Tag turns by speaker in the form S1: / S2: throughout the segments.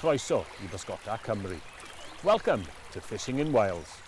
S1: Croeso I Bysgota Cymru. Welcome to Fishing in Wales.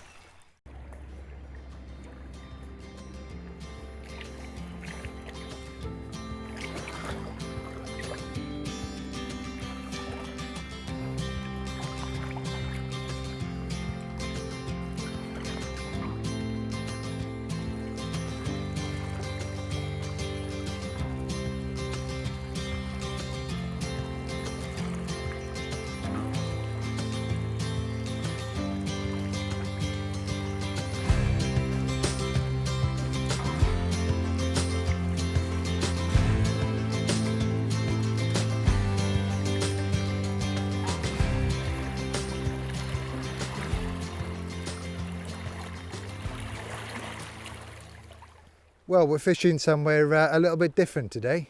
S2: Well, we're fishing somewhere a little bit different today.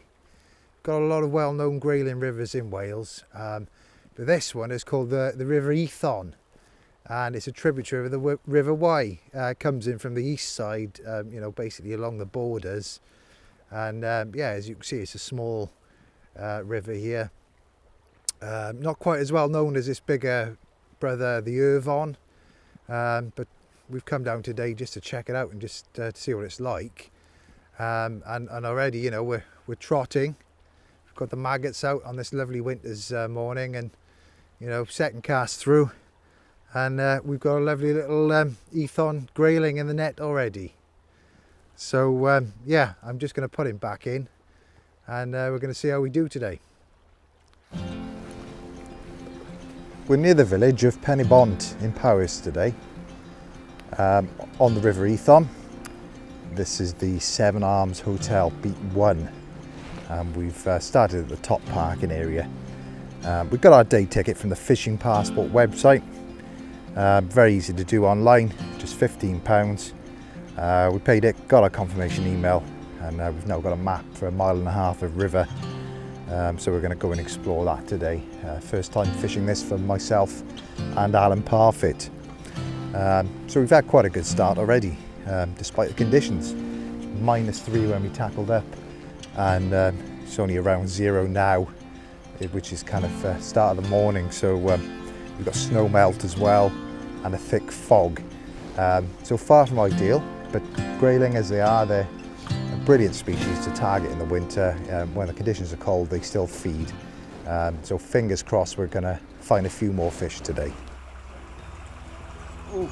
S2: Got a lot of well-known Grayling rivers in Wales, but this one is called the River Ithon, and it's a tributary of the River Wye. Comes in from the east side, basically along the borders, and yeah, as you can see, it's a small river here. Not quite as well known as its bigger brother, the Ithon, but we've come down today just to check it out and just to see what it's like. And already, we're trotting. We've got the maggots out on this lovely winter's morning, and second cast through, and we've got a lovely little Ithon Grayling in the net already. So yeah, I'm just going to put him back in, and we're going to see how we do today. We're near the village of Penybont in Powys today, on the River Ithon. This is the Seven Arms Hotel Beat 1, and we've started at the top parking area. We got our day ticket from the Fishing Passport website. Very easy to do online, just £15. We paid it, got our confirmation email, and we've now got a map for 1.5 miles of river. So we're going to go and explore that today. First time fishing this for myself and Alan Parfitt. So we've had quite a good start already. Despite the conditions. -3 when we tackled up, and it's only around 0 now, which is kind of start of the morning, so we've got snow melt as well and a thick fog, so far from ideal, but Grayling as they are, they're a brilliant species to target in the winter. When the conditions are cold, they still feed, so fingers crossed we're going to find a few more fish today. Ooh.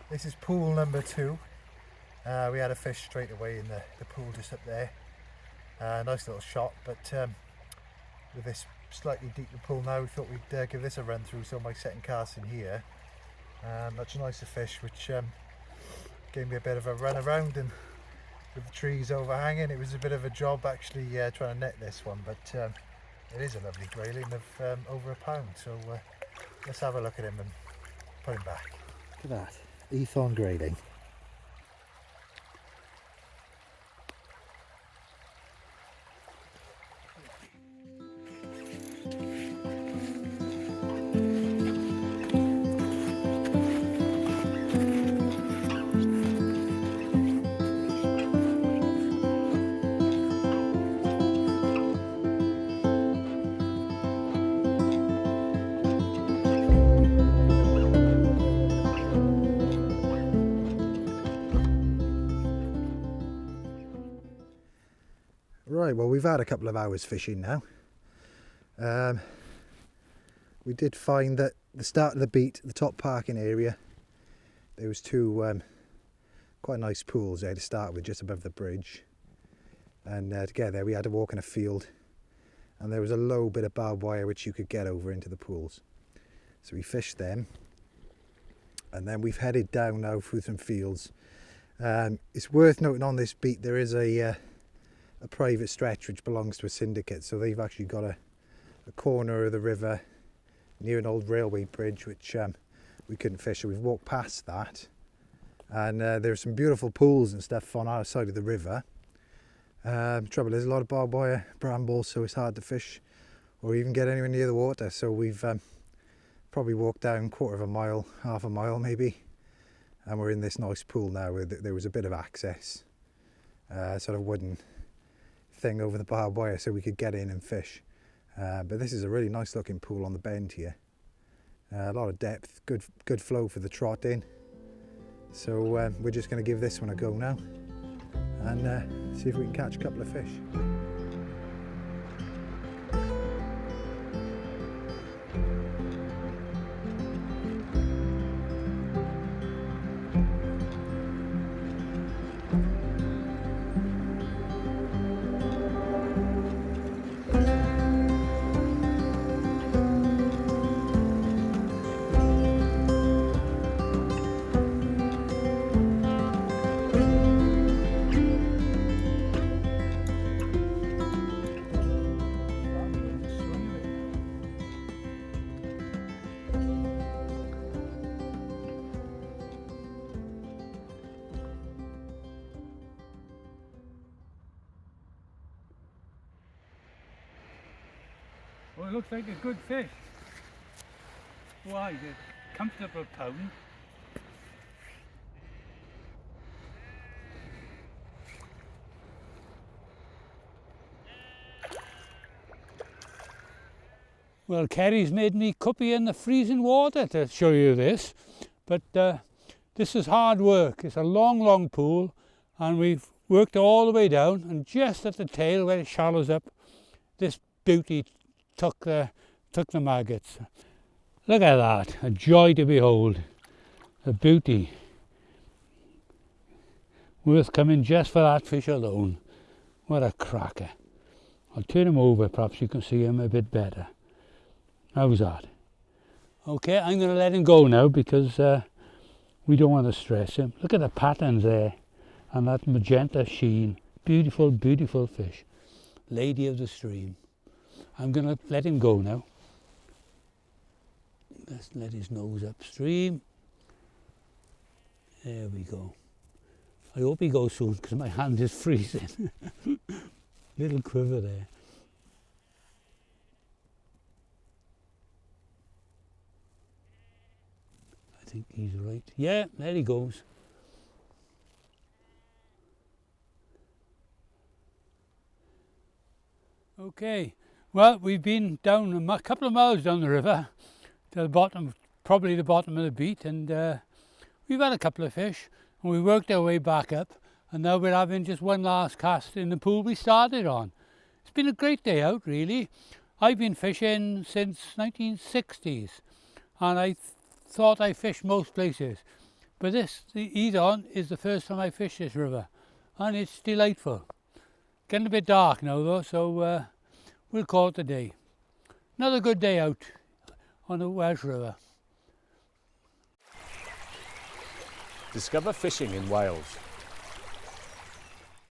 S2: This is pool number 2. We had a fish straight away in the pool just up there. Nice little shot, but with this slightly deeper pool now, we thought we'd give this a run through. So my second cast in here, much nicer fish, which gave me a bit of a run around, and with the trees overhanging, it was a bit of a job actually trying to net this one, but it is a lovely Grayling of over a pound. So let's have a look at him and put him back. Look at that. Ithon Grayling. Right, well, we've had a couple of hours fishing now. We did find that the start of the beat, the top parking area, there was two quite nice pools there to start with, just above the bridge. And to get there we had to walk in a field, and there was a low bit of barbed wire which you could get over into the pools. So we fished them, and then we've headed down now through some fields. It's worth noting on this beat there is a private stretch which belongs to a syndicate, so they've actually got a a corner of the river near an old railway bridge which we couldn't fish, so we've walked past that, and there's some beautiful pools and stuff on our side of the river. Trouble is, a lot of barbed wire, brambles, so it's hard to fish or even get anywhere near the water, so we've probably walked down quarter of a mile, half a mile maybe, and we're in this nice pool now where there was a bit of access, sort of wooden thing over the barbed wire so we could get in and fish. But this is a really nice looking pool on the bend here. A lot of depth, good flow for the trotting. So we're just going to give this one a go now and see if we can catch a couple of fish.
S3: Well, it looks like a good fish. Why, the comfortable pound. Well, Kerry's made me cuppy in the freezing water to show you this, but this is hard work. It's a long pool, and we've worked all the way down, and just at the tail where it shallows up, this beauty took the maggots. Look at that, a joy to behold, a beauty. Worth coming just for that fish alone. What a cracker. I'll turn him over, perhaps you can see him a bit better. How's that? Okay, I'm going to let him go now because we don't want to stress him. Look at the patterns there and that magenta sheen. Beautiful, beautiful fish. Lady of the stream. I'm going to let him go now. Let's let his nose upstream. There we go. I hope he goes soon because my hand is freezing. Little quiver there. I think he's right. Yeah, there he goes. Okay. Well, we've been down a couple of miles down the river to the bottom, probably the bottom of the beat, and we've had a couple of fish, and we worked our way back up, and now we're having just one last cast in the pool we started on. It's been a great day out, really. I've been fishing since 1960s, and I thought I fished most places, but the Ithon is the first time I fished this river, and it's delightful. Getting a bit dark now though, so we'll call it a day. Another good day out on the Welsh River.
S1: Discover fishing in Wales